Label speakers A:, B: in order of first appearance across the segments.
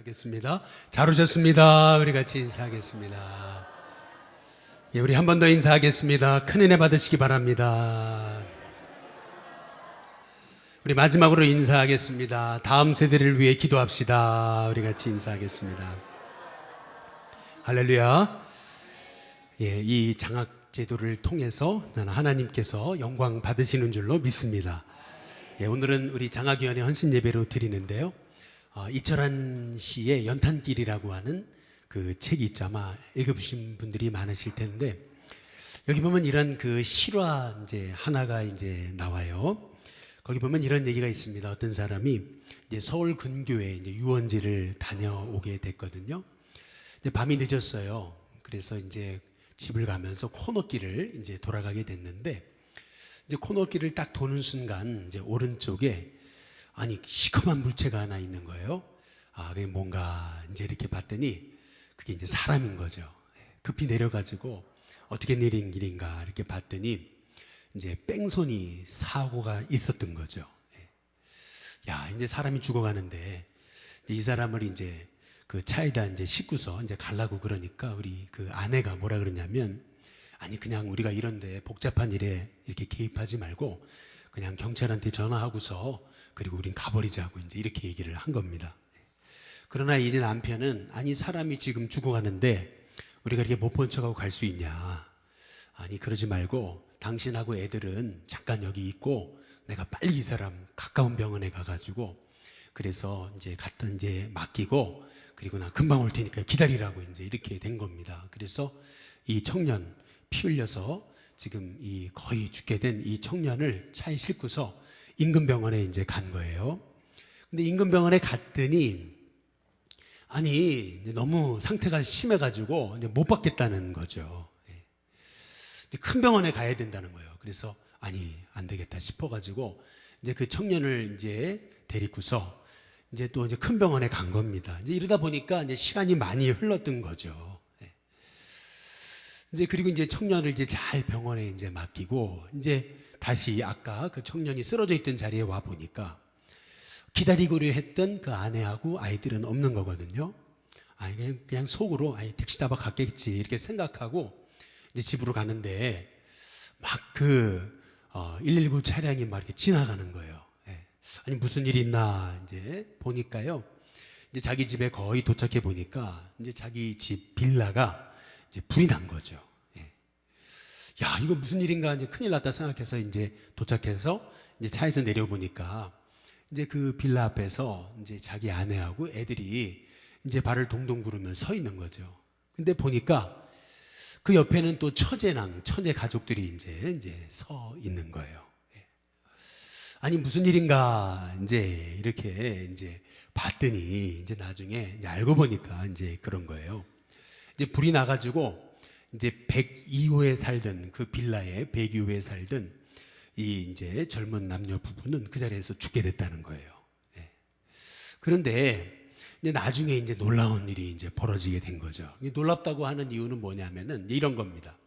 A: 하겠습니다. 잘 오셨습니다. 우리 같이 인사하겠습니다. 예, 우리 한 번 더 인사하겠습니다. 큰 은혜 받으시기 바랍니다. 우리 마지막으로 인사하겠습니다. 다음 세대를 위해 기도합시다. 우리 같이 인사하겠습니다. 할렐루야. 예, 이 장학 제도를 통해서 나는 하나님께서 영광 받으시는 줄로 믿습니다. 예, 오늘은 우리 장학위원회 헌신 예배로 드리는데요. 이철한 씨의 연탄길이라고 하는 그 책이 있죠. 아마 읽어보신 분들이 많으실 텐데, 여기 보면 이런 그 실화 이제 하나가 이제 나와요. 거기 보면 이런 얘기가 있습니다. 어떤 사람이 이제 서울 근교에 이제 유원지를 다녀오게 됐거든요. 이제 밤이 늦었어요. 그래서 이제 집을 가면서 코너길을 이제 돌아가게 됐는데, 이제 코너길을 딱 도는 순간 이제 오른쪽에 아니 시커먼 물체가 하나 있는 거예요. 그게 뭔가 이제 이렇게 봤더니 그게 이제 사람인 거죠. 급히 내려가지고 어떻게 내린 길인가 이렇게 봤더니 이제 뺑소니 사고가 있었던 거죠. 야, 이제 사람이 죽어가는데 이 사람을 이제 그 차에다 이제 싣고서 이제 가려고 그러니까 우리 그 아내가 뭐라 그러냐면, 아니 그냥 우리가 이런데 복잡한 일에 이렇게 개입하지 말고 그냥 경찰한테 전화하고서 그리고 우린 가버리자고 이제 이렇게 얘기를 한 겁니다. 그러나 이제 남편은 아니 사람이 지금 죽어가는데 우리가 이렇게 못 본 척하고 갈 수 있냐. 아니 그러지 말고 당신하고 애들은 잠깐 여기 있고 내가 빨리 이 사람 가까운 병원에 가가지고 그래서 이제 갖다 이제 맡기고 그리고 나 금방 올 테니까 기다리라고 이제 이렇게 된 겁니다. 그래서 이 청년 피 흘려서 지금 이 거의 죽게 된 이 청년을 차에 싣고서 인근 병원에 이제 간 거예요. 근데 인근 병원에 갔더니 아니 너무 상태가 심해가지고 이제 못 받겠다는 거죠. 큰 병원에 가야 된다는 거예요. 그래서 아니 안 되겠다 싶어가지고 이제 그 청년을 이제 데리고서 이제 또 이제 큰 병원에 간 겁니다. 이제 이러다 보니까 이제 시간이 많이 흘렀던 거죠. 이제 그리고 이제 청년을 이제 잘 병원에 이제 맡기고 이제 다시 아까 그 청년이 쓰러져 있던 자리에 와 보니까 기다리고려 했던 그 아내하고 아이들은 없는 거거든요. 그냥 속으로 택시 잡아 갔겠지 이렇게 생각하고 이제 집으로 가는데 막 그 119 차량이 막 이렇게 지나가는 거예요. 아니 무슨 일이 있나 이제 보니까요. 이제 자기 집에 거의 도착해 보니까 이제 자기 집 빌라가 이제 불이 난 거죠. 야, 이거 무슨 일인가 이제 큰일 났다 생각해서 이제 도착해서 이제 차에서 내려보니까 이제 그 빌라 앞에서 이제 자기 아내하고 애들이 이제 발을 동동 구르며 서 있는 거죠. 근데 보니까 그 옆에는 또 처제 가족들이 이제 서 있는 거예요. 아니 무슨 일인가 이제 이렇게 이제 봤더니 이제 나중에 이제 알고 보니까 이제 그런 거예요. 이제 불이 나가지고 이제 102호에 살던 그 빌라에 102호에 살던 이 이제 젊은 남녀 부부는 그 자리에서 죽게 됐다는 거예요. 그런데 이제 나중에 이제 놀라운 일이 이제 벌어지게 된 거죠. 놀랍다고 하는 이유는 뭐냐면은 이런 겁니다.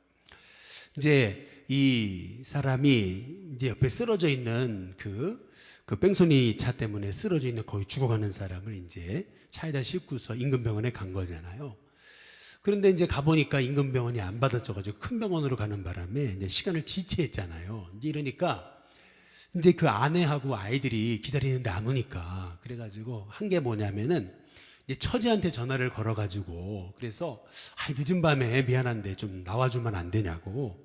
A: 이제 이 사람이 이제 옆에 쓰러져 있는 그 뺑소니 차 때문에 쓰러져 있는 거의 죽어가는 사람을 이제 차에다 싣고서 인근 병원에 간 거잖아요. 그런데 이제 가보니까 인근 병원이 안 받아줘가지고 큰 병원으로 가는 바람에 이제 시간을 지체했잖아요. 이제 이러니까 이제 그 아내하고 아이들이 기다리는데 안 오니까 그래가지고 한 게 뭐냐면은 이제 처제한테 전화를 걸어가지고 그래서 늦은 밤에 미안한데 좀 나와주면 안 되냐고.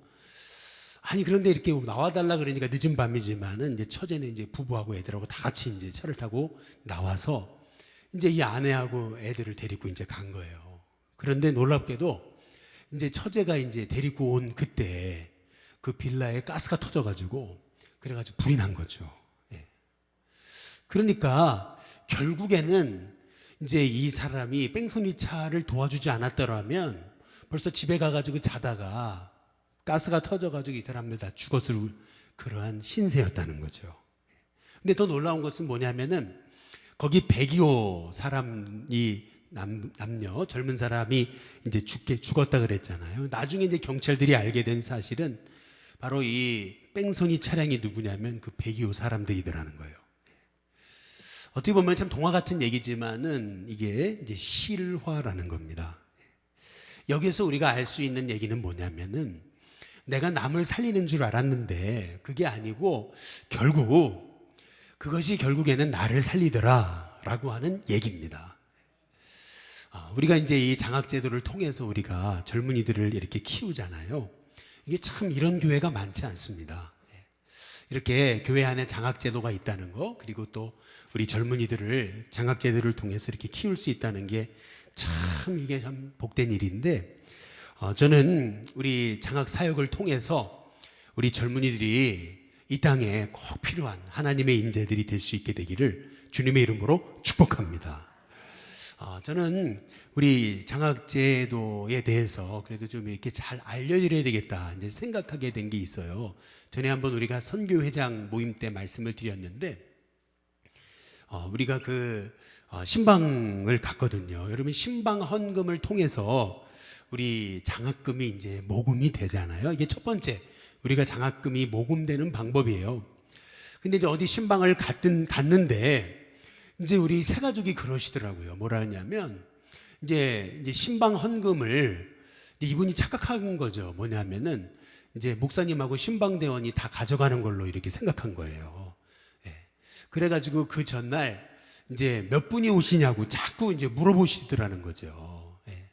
A: 아니 그런데 이렇게 나와달라 그러니까 늦은 밤이지만은 이제 처제는 이제 부부하고 애들하고 다 같이 이제 차를 타고 나와서 이제 이 아내하고 애들을 데리고 이제 간 거예요. 그런데 놀랍게도 이제 처제가 이제 데리고 온 그때 그 빌라에 가스가 터져가지고 그래가지고 불이 난 거죠. 그러니까 결국에는 이제 이 사람이 뺑소니 차를 도와주지 않았더라면 벌써 집에 가가지고 자다가 가스가 터져가지고 이 사람들 다 죽었을 그러한 신세였다는 거죠. 근데 더 놀라운 것은 뭐냐면은 거기 102호 사람이 남녀 젊은 사람이 이제 죽었다 그랬잖아요. 나중에 이제 경찰들이 알게 된 사실은 바로 이 뺑소니 차량이 누구냐면 그 102호 사람들이더라는 거예요. 어떻게 보면 참 동화 같은 얘기지만은 이게 이제 실화라는 겁니다. 여기서 우리가 알 수 있는 얘기는 뭐냐면은 내가 남을 살리는 줄 알았는데 그게 아니고 그것이 결국에는 나를 살리더라라고 하는 얘기입니다. 우리가 이제 이 장학제도를 통해서 우리가 젊은이들을 이렇게 키우잖아요. 이게 참 이런 교회가 많지 않습니다. 이렇게 교회 안에 장학제도가 있다는 거, 그리고 또 우리 젊은이들을 장학제도를 통해서 이렇게 키울 수 있다는 게 참 이게 참 복된 일인데, 저는 우리 장학 사역을 통해서 우리 젊은이들이 이 땅에 꼭 필요한 하나님의 인재들이 될 수 있게 되기를 주님의 이름으로 축복합니다. 저는 우리 장학제도에 대해서 그래도 좀 이렇게 잘 알려드려야 되겠다 이제 생각하게 된 게 있어요. 전에 한번 우리가 선교회장 모임 때 말씀을 드렸는데, 우리가 신방을 갔거든요. 여러분, 신방 헌금을 통해서 우리 장학금이 이제 모금이 되잖아요. 이게 첫 번째 우리가 장학금이 모금되는 방법이에요. 근데 이제 어디 신방을 갔는데 이제 우리 세 가족이 그러시더라고요. 뭐라 하냐면 이제 신방 헌금을 이분이 착각한 거죠. 뭐냐면은 이제 목사님하고 신방대원이 다 가져가는 걸로 이렇게 생각한 거예요. 예. 그래가지고 그 전날 이제 몇 분이 오시냐고 자꾸 이제 물어보시더라는 거죠. 예.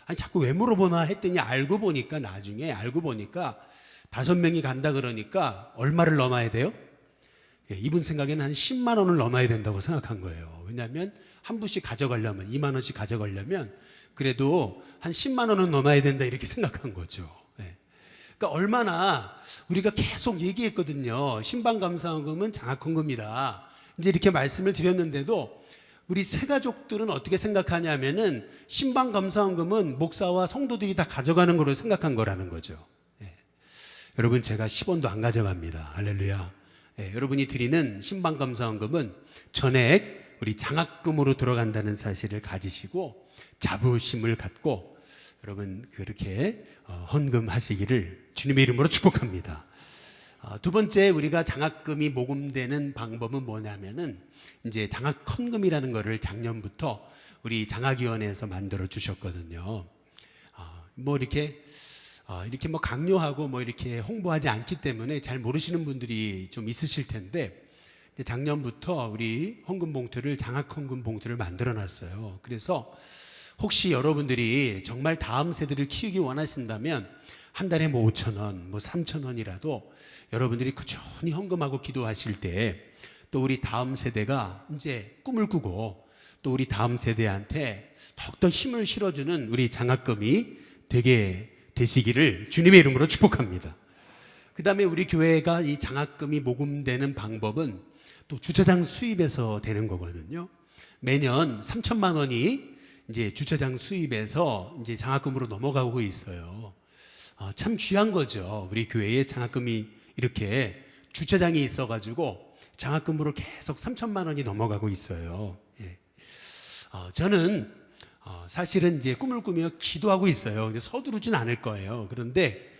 A: 아니 자꾸 왜 물어보나 했더니 나중에 알고 보니까 5명이 간다 그러니까 얼마를 넘어야 돼요? 예, 이분 생각에는 한 10만 원을 넘어야 된다고 생각한 거예요. 왜냐하면 한 분씩 가져가려면 2만 원씩 가져가려면 그래도 한 10만 원은 넘어야 된다 이렇게 생각한 거죠. 예. 그러니까 얼마나 우리가 계속 얘기했거든요. 신방감사헌금은 장학헌금이다. 이제 이렇게 말씀을 드렸는데도 우리 세 가족들은 어떻게 생각하냐면은 신방감사헌금은 목사와 성도들이 다 가져가는 거로 생각한 거라는 거죠. 예. 여러분, 제가 10원도 안 가져갑니다. 할렐루야. 예, 여러분이 드리는 신방감사헌금은 전액 우리 장학금으로 들어간다는 사실을 가지시고 자부심을 갖고 여러분 그렇게 헌금하시기를 주님의 이름으로 축복합니다. 두 번째 우리가 장학금이 모금되는 방법은 뭐냐면은 이제 장학헌금이라는 거를 작년부터 우리 장학위원회에서 만들어 주셨거든요. 뭐 이렇게 뭐 강요하고 뭐 이렇게 홍보하지 않기 때문에 잘 모르시는 분들이 좀 있으실 텐데, 작년부터 우리 헌금 봉투를 장학헌금 봉투를 만들어 놨어요. 그래서 혹시 여러분들이 정말 다음 세대를 키우기 원하신다면 한 달에 뭐 5,000원, 뭐 3,000원이라도 여러분들이 꾸준히 헌금하고 기도하실 때 또 우리 다음 세대가 이제 꿈을 꾸고 또 우리 다음 세대한테 더욱더 힘을 실어주는 우리 장학금이 되게 되시기를 주님의 이름으로 축복합니다. 그 다음에 우리 교회가 이 장학금이 모금되는 방법은 또 주차장 수입에서 되는 거거든요. 매년 3천만 원이 이제 주차장 수입에서 이제 장학금으로 넘어가고 있어요. 참 귀한 거죠. 우리 교회에 장학금이 이렇게 주차장이 있어가지고 장학금으로 계속 3천만 원이 넘어가고 있어요. 예. 저는 사실은 이제 꿈을 꾸며 기도하고 있어요. 근데 서두르진 않을 거예요. 그런데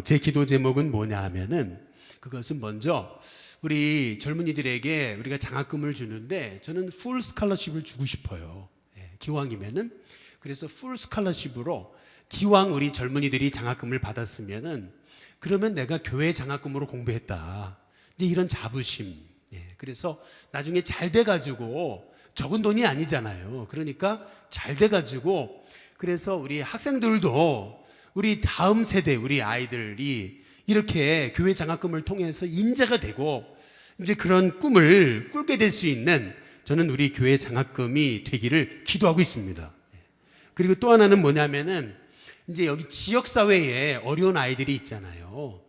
A: 제 기도 제목은 뭐냐 하면은 그것은 먼저 우리 젊은이들에게 우리가 장학금을 주는데 저는 풀 스칼러십을 주고 싶어요. 예, 기왕이면은. 그래서 풀 스칼러십으로 기왕 우리 젊은이들이 장학금을 받았으면은 그러면 내가 교회 장학금으로 공부했다. 이제 이런 자부심. 예, 그래서 나중에 잘 돼가지고 적은 돈이 아니잖아요. 그러니까 잘 돼가지고 그래서 우리 학생들도 우리 다음 세대 우리 아이들이 이렇게 교회 장학금을 통해서 인재가 되고 이제 그런 꿈을 꿀게 될 수 있는 저는 우리 교회 장학금이 되기를 기도하고 있습니다. 그리고 또 하나는 뭐냐면은 이제 여기 지역사회에 어려운 아이들이 있잖아요.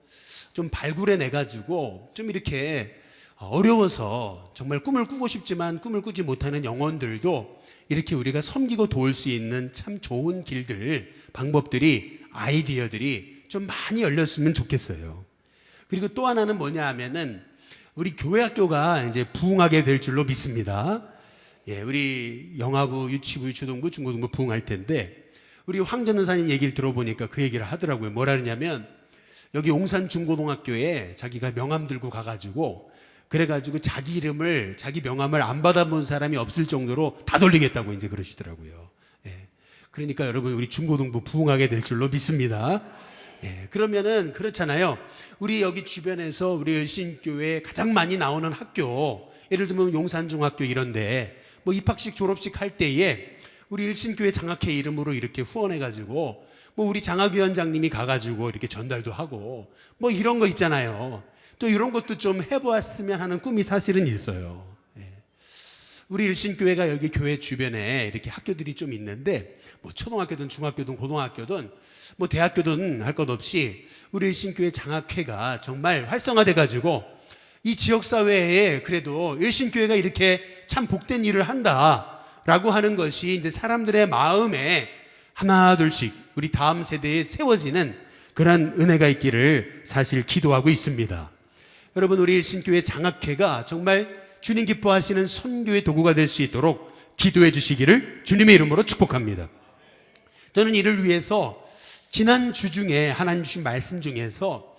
A: 좀 발굴해 내가지고 좀 이렇게 어려워서 정말 꿈을 꾸고 싶지만 꿈을 꾸지 못하는 영혼들도 이렇게 우리가 섬기고 도울 수 있는 참 좋은 길들, 방법들이, 아이디어들이 좀 많이 열렸으면 좋겠어요. 그리고 또 하나는 뭐냐 하면은 우리 교회 학교가 이제 부흥하게 될 줄로 믿습니다. 예, 우리 영아부, 유치부, 유초등부, 중고등부 부흥할 텐데 우리 황 전도사님 얘기를 들어보니까 그 얘기를 하더라고요. 뭐라 그러냐면 여기 옹산 중고등학교에 자기가 명함 들고 가가지고 그래가지고 자기 이름을, 자기 명함을 안 받아본 사람이 없을 정도로 다 돌리겠다고 이제 그러시더라고요. 예. 그러니까 여러분, 우리 중고등부 부흥하게 될 줄로 믿습니다. 예. 그러면은 그렇잖아요. 우리 여기 주변에서 우리 열심교회 가장 많이 나오는 학교, 예를 들면 용산중학교 이런데 뭐 입학식 졸업식 할 때에 우리 일신교회 장학회 이름으로 이렇게 후원해가지고 뭐 우리 장학위원장님이 가가지고 이렇게 전달도 하고 뭐 이런 거 있잖아요. 또 이런 것도 좀 해보았으면 하는 꿈이 사실은 있어요. 예. 우리 일신교회가 여기 교회 주변에 이렇게 학교들이 좀 있는데 뭐 초등학교든 중학교든 고등학교든 뭐 대학교든 할 것 없이 우리 일신교회 장학회가 정말 활성화돼가지고 이 지역사회에 그래도 일신교회가 이렇게 참 복된 일을 한다라고 하는 것이 이제 사람들의 마음에 하나 둘씩 우리 다음 세대에 세워지는 그런 은혜가 있기를 사실 기도하고 있습니다. 여러분, 우리 일신교회 장학회가 정말 주님 기뻐하시는 선교의 도구가 될 수 있도록 기도해 주시기를 주님의 이름으로 축복합니다. 저는 이를 위해서 지난 주 중에 하나님 주신 말씀 중에서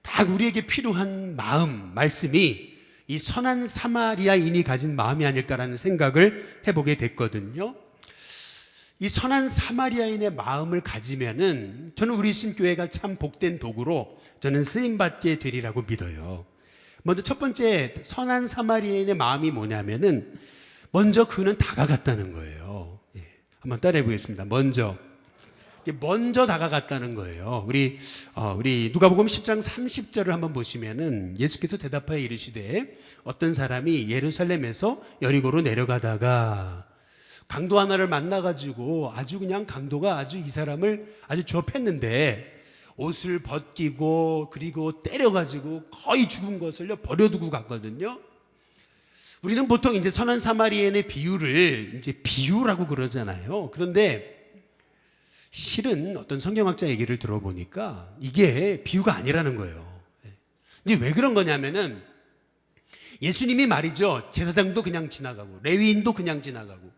A: 딱 우리에게 필요한 마음, 말씀이 이 선한 사마리아인이 가진 마음이 아닐까라는 생각을 해보게 됐거든요. 이 선한 사마리아인의 마음을 가지면은 저는 우리 신교회가 참 복된 도구로 저는 쓰임받게 되리라고 믿어요. 먼저 첫 번째 선한 사마리아인의 마음이 뭐냐면은 먼저 그는 다가갔다는 거예요. 예, 한번 따라해 보겠습니다. 먼저 다가갔다는 거예요. 우리 누가복음 10장 30절을 한번 보시면은 예수께서 대답하여 이르시되 어떤 사람이 예루살렘에서 여리고로 내려가다가 강도 하나를 만나가지고 아주 그냥 강도가 아주 이 사람을 아주 조업했는데 옷을 벗기고 그리고 때려가지고 거의 죽은 것을요 버려두고 갔거든요. 우리는 보통 이제 선한 사마리아인의 비유를 이제 비유라고 그러잖아요. 그런데 실은 어떤 성경학자 얘기를 들어보니까 이게 비유가 아니라는 거예요. 이제 왜 그런 거냐면은 예수님이 말이죠, 제사장도 그냥 지나가고 레위인도 그냥 지나가고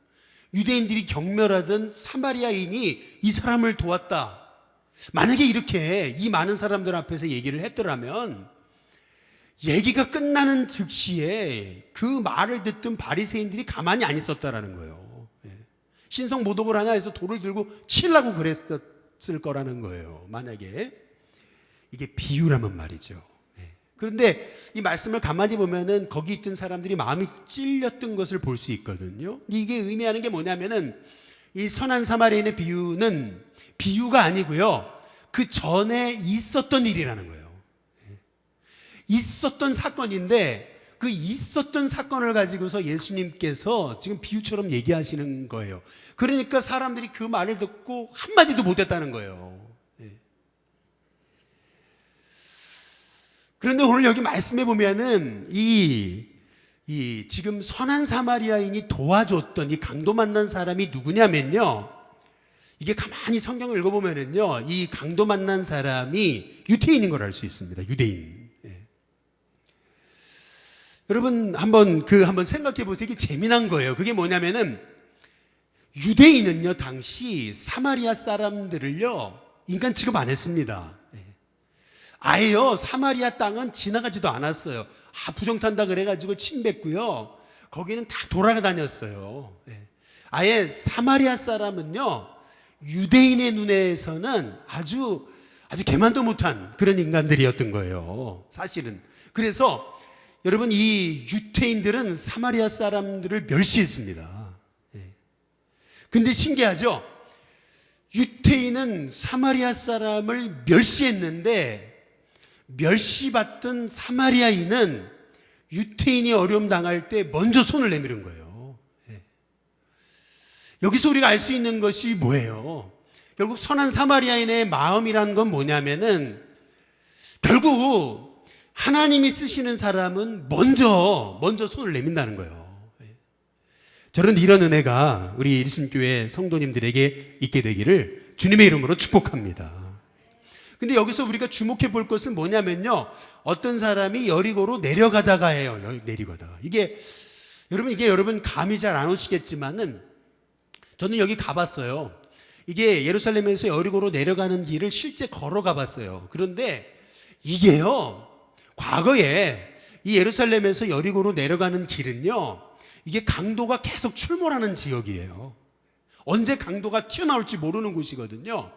A: 유대인들이 경멸하던 사마리아인이 이 사람을 도왔다. 만약에 이렇게 이 많은 사람들 앞에서 얘기를 했더라면 얘기가 끝나는 즉시에 그 말을 듣던 바리새인들이 가만히 안 있었다라는 거예요. 신성 모독을 하냐 해서 돌을 들고 치려고 그랬었을 거라는 거예요. 만약에 이게 비유라면 말이죠. 그런데 이 말씀을 가만히 보면은 거기 있던 사람들이 마음이 찔렸던 것을 볼 수 있거든요. 이게 의미하는 게 뭐냐면은 이 선한 사마리아인의 비유는 비유가 아니고요, 그 전에 있었던 일이라는 거예요. 있었던 사건인데 그 있었던 사건을 가지고서 예수님께서 지금 비유처럼 얘기하시는 거예요. 그러니까 사람들이 그 말을 듣고 한마디도 못했다는 거예요. 그런데 오늘 여기 말씀해 보면은 이 지금 선한 사마리아인이 도와줬던 이 강도 만난 사람이 누구냐면요, 이게 가만히 성경을 읽어보면은요, 이 강도 만난 사람이 유태인인 걸 알 수 있습니다. 유대인. 여러분 한번 생각해 보세요. 이게 재미난 거예요. 그게 뭐냐면은 유대인은요 당시 사마리아 사람들을요 인간 취급 안 했습니다. 아예요 사마리아 땅은 지나가지도 않았어요. 부정탄다 그래가지고 침뱉고요 거기는 다 돌아다녔어요. 아예 사마리아 사람은요 유대인의 눈에서는 아주 개만도 못한 그런 인간들이었던 거예요. 사실은. 그래서 여러분 이 유태인들은 사마리아 사람들을 멸시했습니다. 근데 신기하죠? 유태인은 사마리아 사람을 멸시했는데 멸시받던 사마리아인은 유태인이 어려움 당할 때 먼저 손을 내미는 거예요. 여기서 우리가 알 수 있는 것이 뭐예요? 결국 선한 사마리아인의 마음이란 건 뭐냐면은 결국 하나님이 쓰시는 사람은 먼저 손을 내민다는 거예요. 저는 이런 은혜가 우리 일신교회 성도님들에게 있게 되기를 주님의 이름으로 축복합니다. 근데 여기서 우리가 주목해 볼 것은 뭐냐면요, 어떤 사람이 여리고로 내려가다가 해요. 내리고다가. 이게 여러분 감이 잘 안 오시겠지만은 저는 여기 가봤어요. 이게 예루살렘에서 여리고로 내려가는 길을 실제 걸어가 봤어요. 그런데 이게요 과거에 이 예루살렘에서 여리고로 내려가는 길은요, 이게 강도가 계속 출몰하는 지역이에요. 언제 강도가 튀어나올지 모르는 곳이거든요.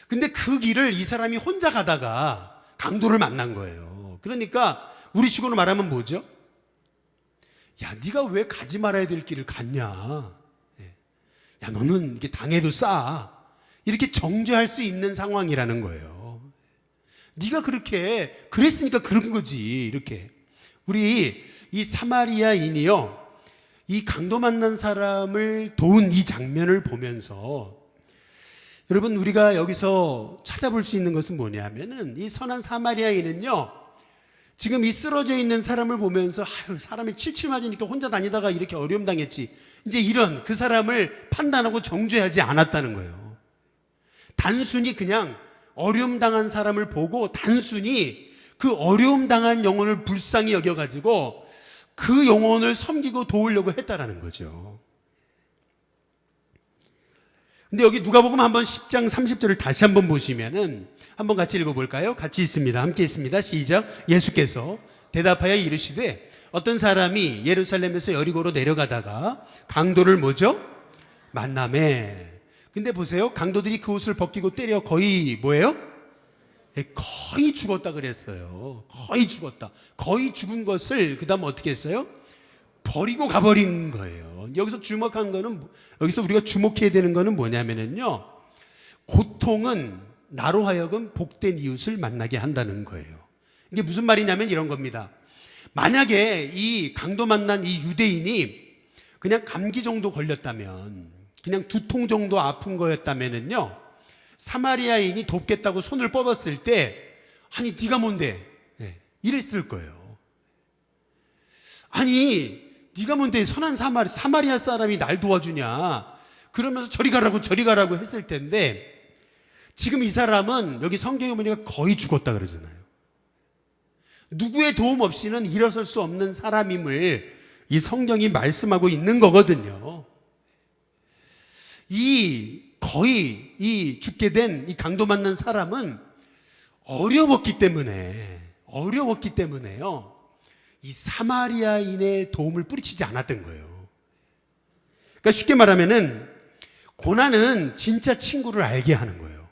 A: 근데 그 길을 이 사람이 혼자 가다가 강도를 만난 거예요. 그러니까 우리 식으로 말하면 뭐죠? 야, 네가 왜 가지 말아야 될 길을 갔냐? 야, 너는 이게 당해도 싸. 이렇게 정죄할 수 있는 상황이라는 거예요. 네가 그렇게 그랬으니까 그런 거지. 이렇게 우리 이 사마리아인이요, 이 강도 만난 사람을 도운 이 장면을 보면서 여러분, 우리가 여기서 찾아볼 수 있는 것은 뭐냐면은 이 선한 사마리아인은요, 지금 이 쓰러져 있는 사람을 보면서 아유, 사람이 칠칠 맞으니까 혼자 다니다가 이렇게 어려움 당했지, 이제 이런 그 사람을 판단하고 정죄하지 않았다는 거예요. 단순히 그냥 어려움 당한 사람을 보고 단순히 그 어려움 당한 영혼을 불쌍히 여겨가지고 그 영혼을 섬기고 도우려고 했다라는 거죠. 근데 여기 누가복음 한번 10장 30절을 다시 한번 보시면은 한번 같이 읽어볼까요? 같이 있습니다. 함께 있습니다. 시작. 예수께서 대답하여 이르시되 어떤 사람이 예루살렘에서 여리고로 내려가다가 강도를 뭐죠? 만나매. 근데 보세요. 강도들이 그 옷을 벗기고 때려 거의 뭐예요? 거의 죽었다 그랬어요. 거의 죽었다. 거의 죽은 것을 그 다음 어떻게 했어요? 버리고 가버린 거예요. 여기서 주목한 거는, 여기서 우리가 주목해야 되는 거는 뭐냐면요, 고통은 나로 하여금 복된 이웃을 만나게 한다는 거예요. 이게 무슨 말이냐면 이런 겁니다. 만약에 이 강도 만난 이 유대인이 그냥 감기 정도 걸렸다면, 그냥 두통 정도 아픈 거였다면은요, 사마리아인이 돕겠다고 손을 뻗었을 때 아니 네가 뭔데? 이랬을 거예요. 아니 네가 뭔데 선한 사마리아 사람이 날 도와주냐, 그러면서 저리 가라고 했을 텐데, 지금 이 사람은 여기 성경에 보니까 거의 죽었다 그러잖아요. 누구의 도움 없이는 일어설 수 없는 사람임을 이 성경이 말씀하고 있는 거거든요. 거의 이 죽게 된 이 강도 만난 사람은 어려웠기 때문에요, 이 사마리아인의 도움을 뿌리치지 않았던 거예요. 그러니까 쉽게 말하면은 고난은 진짜 친구를 알게 하는 거예요.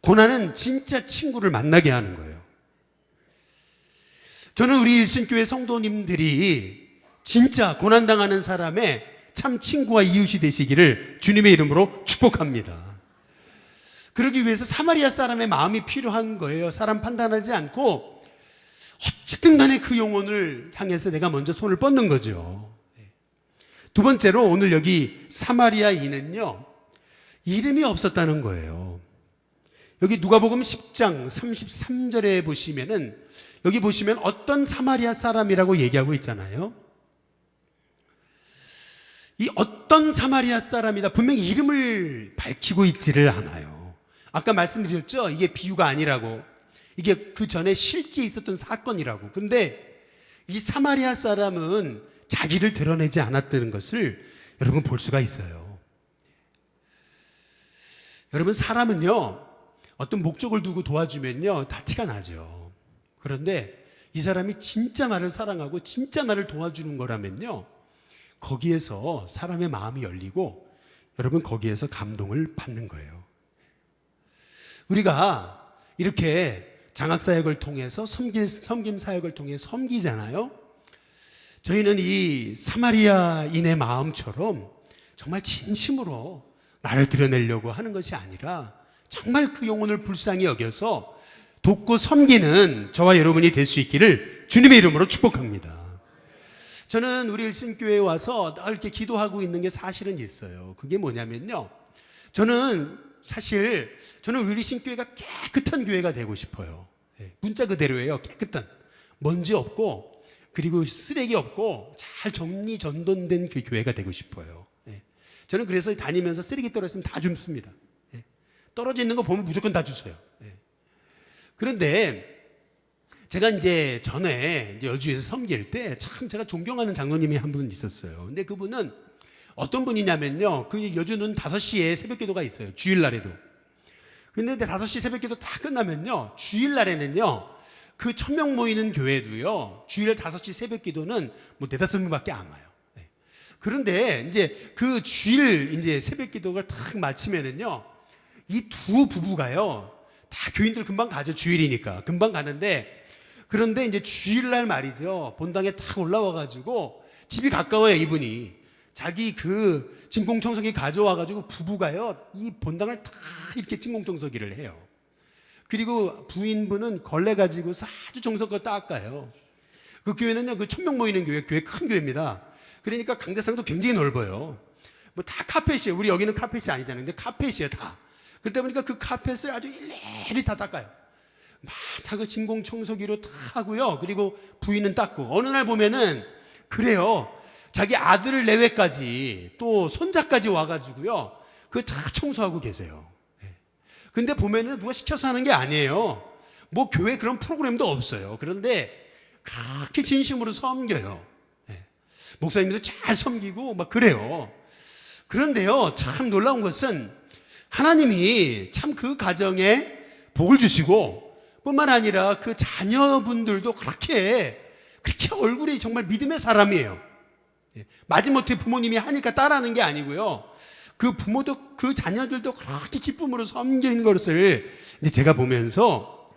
A: 고난은 진짜 친구를 만나게 하는 거예요. 저는 우리 일신교회 성도님들이 진짜 고난당하는 사람의 참 친구와 이웃이 되시기를 주님의 이름으로 축복합니다. 그러기 위해서 사마리아 사람의 마음이 필요한 거예요. 사람 판단하지 않고 어쨌든 간에 그 영혼을 향해서 내가 먼저 손을 뻗는 거죠. 두 번째로 오늘 여기 사마리아인은요, 이름이 없었다는 거예요. 여기 누가복음 10장 33절에 보시면은, 여기 보시면 어떤 사마리아 사람이라고 얘기하고 있잖아요. 이 어떤 사마리아 사람이다, 분명히 이름을 밝히고 있지를 않아요. 아까 말씀드렸죠? 이게 비유가 아니라고. 이게 그 전에 실제 있었던 사건이라고. 근데 이 사마리아 사람은 자기를 드러내지 않았다는 것을 여러분 볼 수가 있어요. 여러분, 사람은요, 어떤 목적을 두고 도와주면요, 다 티가 나죠. 그런데 이 사람이 진짜 나를 사랑하고 진짜 나를 도와주는 거라면요, 거기에서 사람의 마음이 열리고 여러분 거기에서 감동을 받는 거예요. 우리가 이렇게 장학사역을 통해서 섬김 사역을 통해 섬기잖아요. 저희는 이 사마리아인의 마음처럼 정말 진심으로 나를 드러내려고 하는 것이 아니라 정말 그 영혼을 불쌍히 여겨서 돕고 섬기는 저와 여러분이 될 수 있기를 주님의 이름으로 축복합니다. 저는 우리 일신교회에 와서 늘 이렇게 기도하고 있는 게 사실은 있어요. 그게 뭐냐면요, 저는 우리 일신교회가 깨끗한 교회가 되고 싶어요. 문자 그대로예요. 깨끗한, 먼지 없고 그리고 쓰레기 없고 잘 정리전돈된 그 교회가 되고 싶어요. 저는 그래서 다니면서 쓰레기 떨어졌으면 다 줍습니다. 떨어져 있는 거 보면 무조건 다 주세요. 그런데 제가 이제 전에 여주에서 섬길 때 참 제가 존경하는 장로님이 한 분 있었어요. 근데 그분은 어떤 분이냐면요, 그 여주는 5시에 새벽 기도가 있어요. 주일날에도. 근데 5시 새벽 기도 다 끝나면요, 주일날에는요, 그 1,000명 모이는 교회도요, 주일 5시 새벽 기도는 뭐 4-5명밖에 안 와요. 그런데 이제 그 주일 이제 새벽 기도가 탁 마치면은요, 이 두 부부가요, 다 교인들 금방 가죠. 주일이니까. 금방 가는데, 그런데 이제 주일날 말이죠, 본당에 탁 올라와가지고, 집이 가까워요, 이분이. 자기 그 진공청소기 가져와가지고 부부가요, 이 본당을 탁 이렇게 진공청소기를 해요. 그리고 부인분은 걸레 가지고 아주 정성껏 닦아요. 그 교회는요, 그 1,000명 모이는 교회 큰 교회입니다. 그러니까 강대상도 굉장히 넓어요. 뭐 다 카펫이에요. 우리 여기는 카펫이 아니잖아요. 근데 카펫이에요, 다. 그러다 보니까 그 카펫을 아주 일일이 다 닦아요. 막 다 그 진공 청소기로 다 하고요. 그리고 부인은 닦고. 어느 날 보면은 그래요. 자기 아들 내외까지 또 손자까지 와가지고요. 그거 다 청소하고 계세요. 근데 보면은 누가 시켜서 하는 게 아니에요. 뭐 교회 그런 프로그램도 없어요. 그런데 그렇게 진심으로 섬겨요. 목사님도 잘 섬기고 막 그래요. 그런데요, 참 놀라운 것은 하나님이 참 그 가정에 복을 주시고 뿐만 아니라 그 자녀분들도 그렇게 얼굴이 정말 믿음의 사람이에요. 마지못해 부모님이 하니까 따라하는 게 아니고요. 그 부모도 그 자녀들도 그렇게 기쁨으로 섬기는 것을 이제 제가 보면서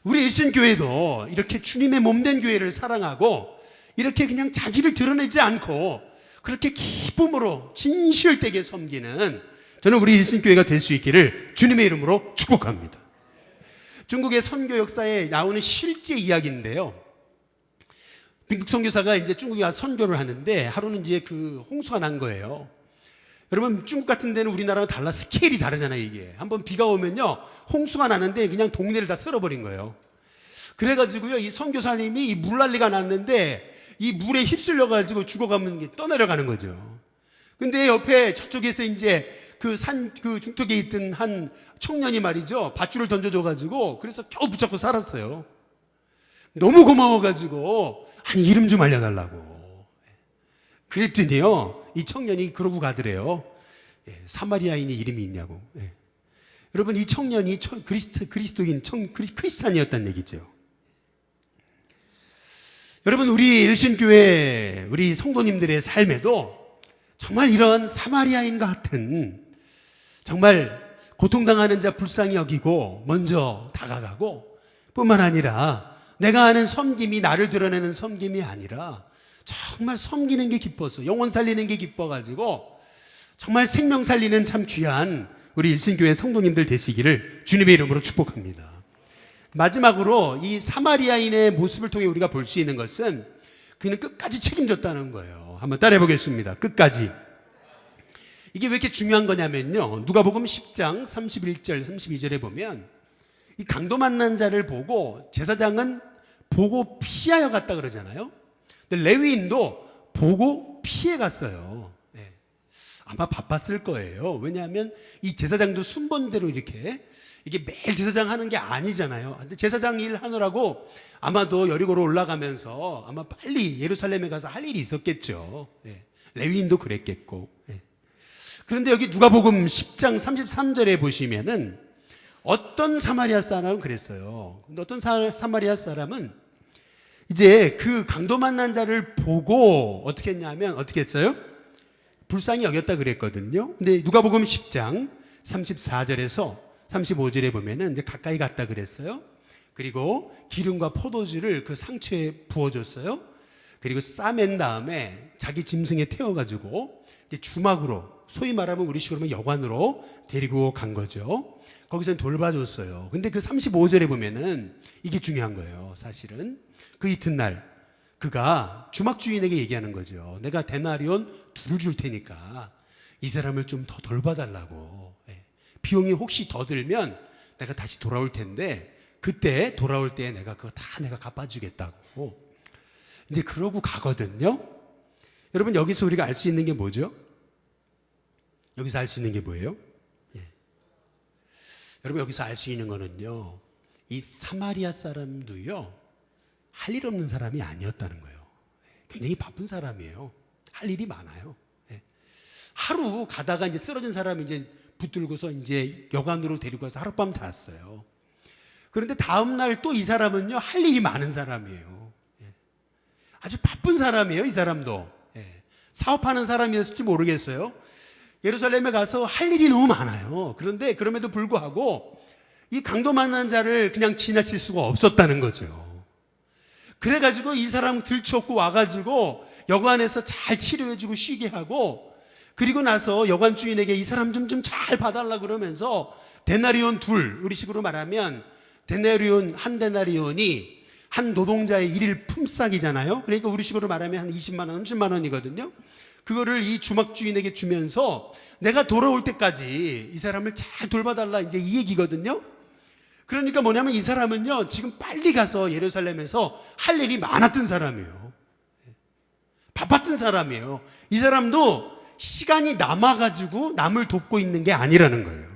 A: 우리 일신교회도 이렇게 주님의 몸된 교회를 사랑하고 이렇게 그냥 자기를 드러내지 않고 그렇게 기쁨으로 진실되게 섬기는 저는 우리 일신교회가 될 수 있기를 주님의 이름으로 축복합니다. 중국의 선교 역사에 나오는 실제 이야기인데요. 빅북 선교사가 이제 중국에 가서 선교를 하는데 하루는 이제 그 홍수가 난 거예요. 여러분 중국 같은 데는 우리나라랑 달라 스케일이 다르잖아요. 이게 한번 비가 오면요 홍수가 나는데 그냥 동네를 다 쓸어버린 거예요. 그래가지고요 이 선교사님이 이 물난리가 났는데 이 물에 휩쓸려가지고 죽어가면 떠내려가는 거죠. 근데 옆에 저쪽에서 이제 그 중턱에 있던 한 청년이 말이죠. 밧줄을 던져줘가지고 그래서 겨우 붙잡고 살았어요. 너무 고마워가지고 아니 이름 좀 알려달라고. 그랬더니요 이 청년이 그러고 가더래요. 사마리아인이 이름이 있냐고. 여러분 이 청년이 그리스도인 크리스찬이었다는 얘기죠. 여러분 우리 일신교회 우리 성도님들의 삶에도 정말 이런 사마리아인 같은 정말 고통당하는 자 불쌍히 여기고 먼저 다가가고 뿐만 아니라 내가 아는 섬김이 나를 드러내는 섬김이 아니라 정말 섬기는 게 기뻐서 영혼 살리는 게 기뻐가지고 정말 생명 살리는 참 귀한 우리 일신교회 성도님들 되시기를 주님의 이름으로 축복합니다. 마지막으로 이 사마리아인의 모습을 통해 우리가 볼 수 있는 것은 그는 끝까지 책임졌다는 거예요. 한번 따라해 보겠습니다. 끝까지. 이게 왜 이렇게 중요한 거냐면요. 누가복음 10장 31절 32절에 보면 이 강도 만난 자를 보고 제사장은 보고 피하여 갔다 그러잖아요. 근데 레위인도 보고 피해 갔어요. 아마 바빴을 거예요. 왜냐하면 이 제사장도 순번대로 이렇게 이게 매일 제사장 하는 게 아니잖아요. 근데 제사장 일 하느라고 아마도 여리고로 올라가면서 아마 빨리 예루살렘에 가서 할 일이 있었겠죠. 레위인도 그랬겠고. 그런데 여기 누가복음 10장 33절에 보시면은 어떤 사마리아 사람은 그랬어요. 근데 어떤 사마리아 사람은 이제 그 강도 만난 자를 보고 어떻게 했냐면 어떻게 했어요? 불쌍히 여겼다 그랬거든요. 근데 누가복음 10장 34절에서 35절에 보면은 이제 가까이 갔다 그랬어요. 그리고 기름과 포도주를 그 상처에 부어줬어요. 그리고 싸맨 다음에 자기 짐승에 태워가지고 이제 주막으로 소위 말하면 우리 식으로 여관으로 데리고 간 거죠. 거기서 돌봐줬어요. 근데 그 35절에 보면은 이게 중요한 거예요. 사실은 그 이튿날 그가 주막 주인에게 얘기하는 거죠. 내가 데나리온 2를 줄 테니까 이 사람을 좀 더 돌봐달라고. 비용이 혹시 더 들면 내가 다시 돌아올 텐데 그때 돌아올 때 내가 그거 다 내가 갚아주겠다고. 이제 그러고 가거든요. 여러분 여기서 우리가 알 수 있는 게 뭐죠? 여기서 알 수 있는 게 뭐예요? 여러분 여기서 알 수 있는 거는요. 이 사마리아 사람도요. 할 일 없는 사람이 아니었다는 거예요. 굉장히 바쁜 사람이에요. 할 일이 많아요. 하루 가다가 이제 쓰러진 사람이 이제 붙들고서 이제 여관으로 데리고 가서 하룻밤 잤어요. 그런데 다음 날 또 이 사람은요, 할 일이 많은 사람이에요. 아주 바쁜 사람이에요, 이 사람도. 사업하는 사람이었을지 모르겠어요. 예루살렘에 가서 할 일이 너무 많아요. 그런데 그럼에도 불구하고 이 강도 만난 자를 그냥 지나칠 수가 없었다는 거죠. 그래가지고 이 사람 들쳐업고 와가지고 여관에서 잘 치료해주고 쉬게 하고, 그리고 나서 여관 주인에게 이 사람 좀 잘 봐달라 그러면서 데나리온 둘, 우리식으로 말하면 한 데나리온이 한 노동자의 일일 품삯이잖아요. 그러니까 우리식으로 말하면 한 20만 원, 30만 원이거든요. 그거를 이 주막 주인에게 주면서 내가 돌아올 때까지 이 사람을 잘 돌봐달라, 이제 이 얘기거든요. 그러니까 뭐냐면 이 사람은요, 지금 빨리 가서 예루살렘에서 할 일이 많았던 사람이에요. 바빴던 사람이에요. 이 사람도 시간이 남아가지고 남을 돕고 있는 게 아니라는 거예요.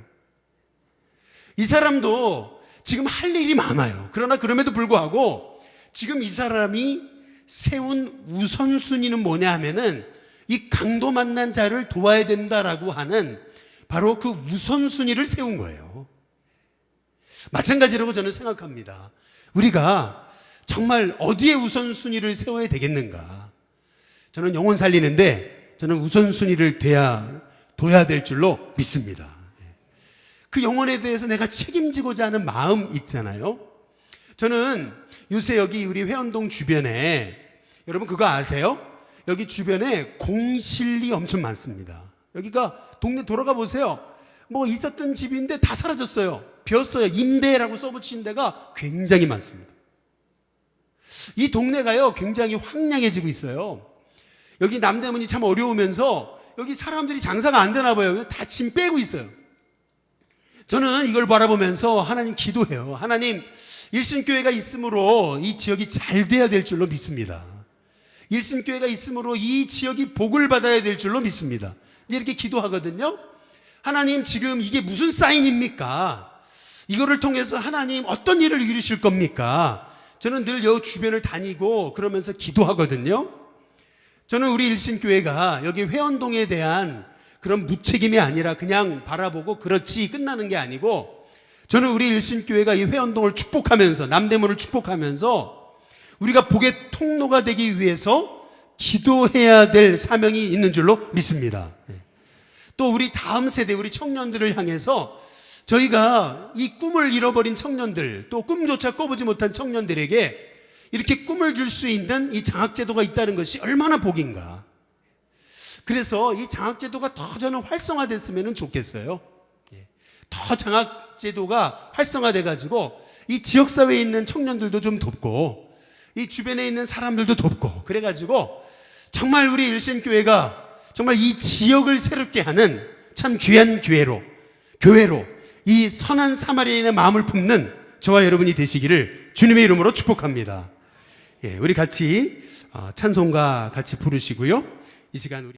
A: 이 사람도 지금 할 일이 많아요. 그러나 그럼에도 불구하고 지금 이 사람이 세운 우선순위는 뭐냐 하면은 이 강도 만난 자를 도와야 된다라고 하는 바로 그 우선순위를 세운 거예요. 마찬가지라고 저는 생각합니다. 우리가 정말 어디에 우선순위를 세워야 되겠는가? 저는 영혼 살리는데 저는 우선순위를 둬야 될 줄로 믿습니다. 그 영혼에 대해서 내가 책임지고자 하는 마음 있잖아요. 저는 요새 여기 우리 회원동 주변에, 여러분 그거 아세요? 여기 주변에 공실이 엄청 많습니다. 여기가 동네 돌아가 보세요. 뭐 있었던 집인데 다 사라졌어요. 비었어요. 임대라고 써붙인 데가 굉장히 많습니다. 이 동네가요, 굉장히 황량해지고 있어요. 여기 남대문이 참 어려우면서 여기 사람들이 장사가 안 되나 봐요. 다 짐 빼고 있어요. 저는 이걸 바라보면서 하나님 기도해요. 하나님, 일신교회가 있으므로 이 지역이 잘 돼야 될 줄로 믿습니다. 일신교회가 있으므로 이 지역이 복을 받아야 될 줄로 믿습니다. 이렇게 기도하거든요. 하나님, 지금 이게 무슨 사인입니까? 이거를 통해서 하나님 어떤 일을 이루실 겁니까? 저는 늘 여 주변을 다니고 그러면서 기도하거든요. 저는 우리 일신교회가 여기 회원동에 대한 그런 무책임이 아니라 그냥 바라보고 그렇지 끝나는 게 아니고, 저는 우리 일신교회가 이 회원동을 축복하면서, 남대문을 축복하면서 우리가 복의 통로가 되기 위해서 기도해야 될 사명이 있는 줄로 믿습니다. 또 우리 다음 세대, 우리 청년들을 향해서 저희가 이 꿈을 잃어버린 청년들, 또 꿈조차 꿔보지 못한 청년들에게 이렇게 꿈을 줄 수 있는 이 장학제도가 있다는 것이 얼마나 복인가. 그래서 이 장학제도가 더 저는 활성화됐으면 좋겠어요. 더 장학제도가 활성화돼가지고 이 지역사회에 있는 청년들도 좀 돕고 이 주변에 있는 사람들도 돕고, 그래가지고 정말 우리 일신교회가 정말 이 지역을 새롭게 하는 참 귀한 교회로 이 선한 사마리아인의 마음을 품는 저와 여러분이 되시기를 주님의 이름으로 축복합니다. 우리 같이 찬송가 같이 부르시고요. 이 시간 우리